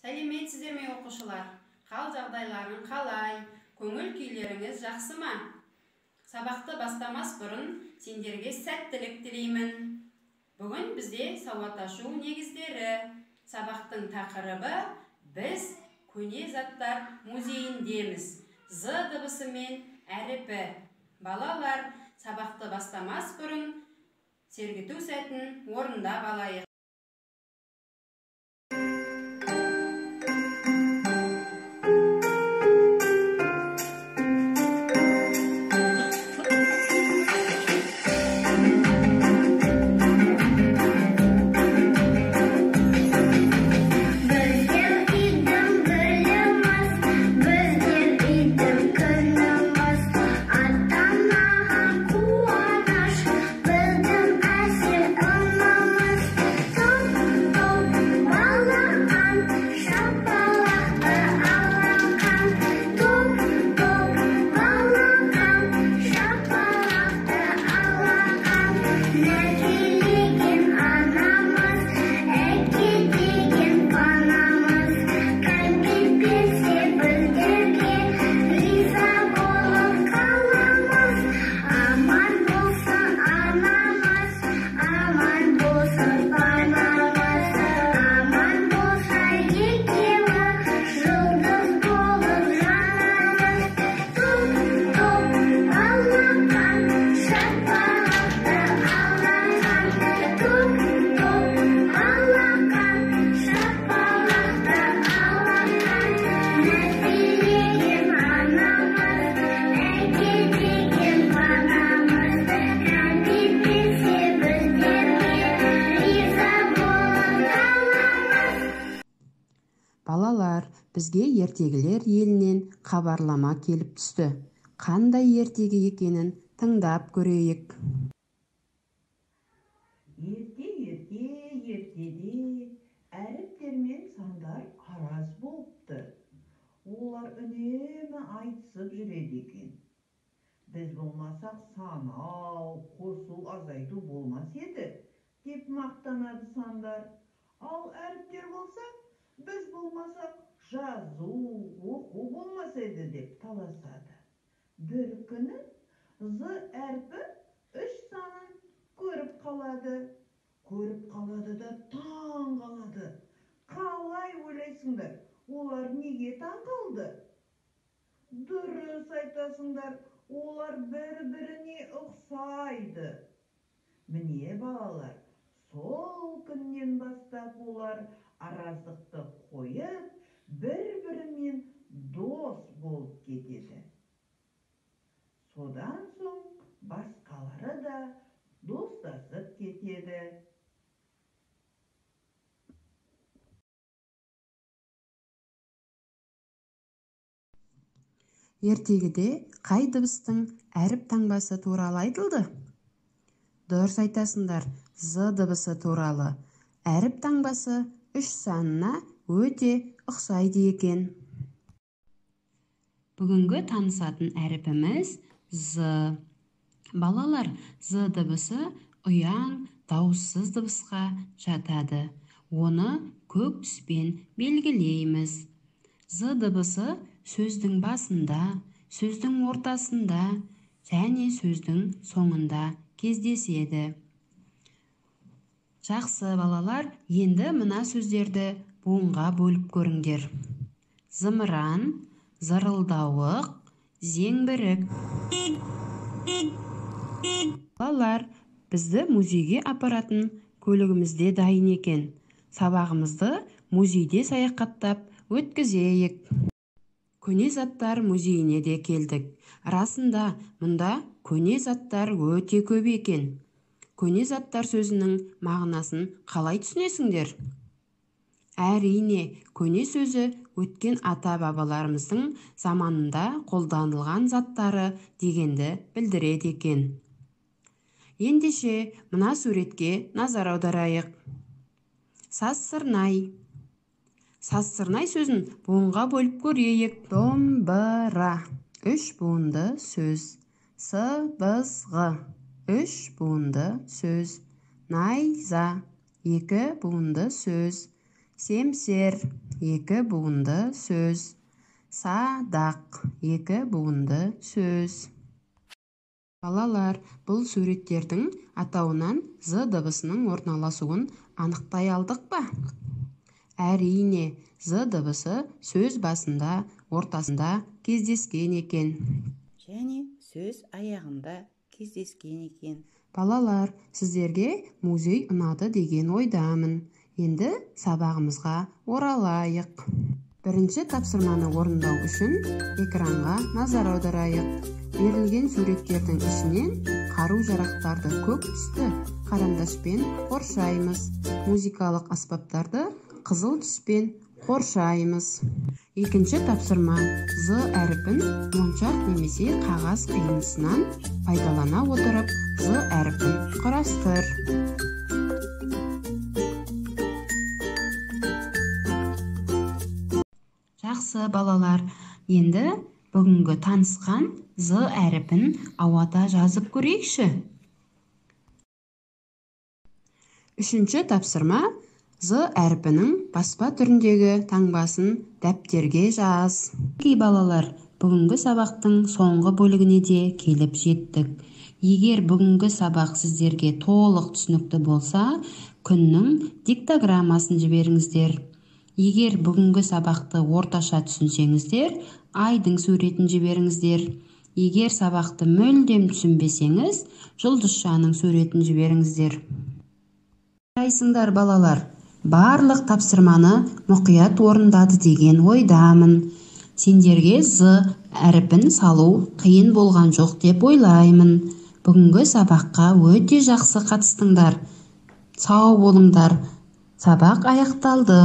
Сәлеметсіздер ме оқушылар? Қал жағдайларың қалай? Көңіл күйлеріңіз жақсы ма? Сабақты бастамас бұрын сендерге сәттілік тілеймін. Бүгін бізде сауатташу негіздері. Сабақтың тақырыбы біз көне заттар музейіндеміз. З дыбысы мен әріпі. Балалар, сабақты бастамас бұрын сергіту сәтін орындап алайық. Балалар, бізге ертегілер елінен хабарлама келіп түсті. Қандай ертегі екенін тыңдап көрейік. Ертеде әріптер мен сандар араз болыпты. Олар үнемі айтысып жүреді екен. Біз болмасақ санау, қосу, азайту болмас еді, деп мақтанады сандар. Ал әріптер болса, біз болмасақ жазу, оқу болмас еді деп таласады. Бір күні З әрпі 3 санын көріп қалады. Көріп қалады да таң қалады. Қалай ойлайсыңдар, олар неге таң қалды? Дұрыс айтасыңдар, олар бір-біріне ұқсайды. Міне балалар, сол күннен бастап олар араздықты қойып, бір-бірімен дос болып кетеді. Содан соң басқалары да достасып кетеді. Ертегіде қай дыбыстың әріп таңбасы туралы айтылды? Дұрыс айтасыңдар, З дыбысы туралы. Әріп таңбасы 3 санына өте ұқсайды екен. Бүгінгі танысатын әріпіміз З. Балалар, З дыбысы ұяң, дауыссыз дыбысқа жатады. Оны көк түспен белгілейміз. З дыбысы сөздің басында, сөздің ортасында және сөздің соңында кездеседі. Жақсы балалар, енді мына сөздерді буынға бөліп көріңдер. Зымыран, зырылдауық, зеңбірек. Балалар, бізді музейге апаратын көлігімізде дайын екен. Сабағымызды музейде саяхаттап өткізейік. Көне заттар музейіне де келдік. Расында, мұнда көне заттар өте көп екен. Көне заттар сөзінің мағынасын қалай түсінесіңдер? Әрине, көне сөзі өткен ата-бабаларымыздың заманында қолданылған заттары дегенді білдіреді екен. Ендеше, мына суретке назар аударайық. Сазсырнай. Сазсырнай сөзін буынға бөліп көрейік. Домбыра. 3 буынды сөз. Сыбызғы. 3 буынды сөз. Найза. 2 буынды сөз. Семсер, 2 буынды сөз. Садақ, 2 буынды сөз. Балалар, бұл суреттердің атауынан з дыбысының орналасуын анықтай алдық па? Әрине, з дыбысы сөз басында, ортасында кездескен екен. Және сөз аяғында кездескен екен. Балалар, сіздерге музей ұнады деген ойдамын. Енді сабағымызға оралайық. Бірінші тапсырманы орындау үшін экранға назар аударайық. Берілген суреттердің ішінен қару-жарақтарды көк түсті қарандаспен қоршаймыз. Музикалық аспаптарды қызыл түспен қоршаймыз. Екінші тапсырма: з әріпін моншақ немесе қағаз қиындысынан пайдалана отырып, з әріпін құрастыр. Жақсы балалар, енді бүгінгі танысқан з әріпін ауада жазып көрейікші. Үшінші тапсырма: з әріпінің баспа түріндегі таңбасын дәптерге жаз. Балалар, бүгінгі сабақтың соңғы бөлігіне де келіп жеттік. Егер бүгінгі сабақ сіздерге толық түсінікті болса, күннің диктограммасын жіберіңіздер. Егер бүгінгі сабақты орташа түсінсеңіздер, айдың суретін жіберіңіздер. Егер сабақты мүлдем түсінбесеңіз, жұлдызшаның суретін жіберіңіздер. Қарайсыңдар балалар, барлық тапсырманы мұқият орындады деген ойдамын. Сендерге з әріпін салу қиын болған жоқ деп ойлаймын. Бүгінгі сабаққа өте жақсы қатыстыңдар. Сау болыңдар. Сабақ аяқталды.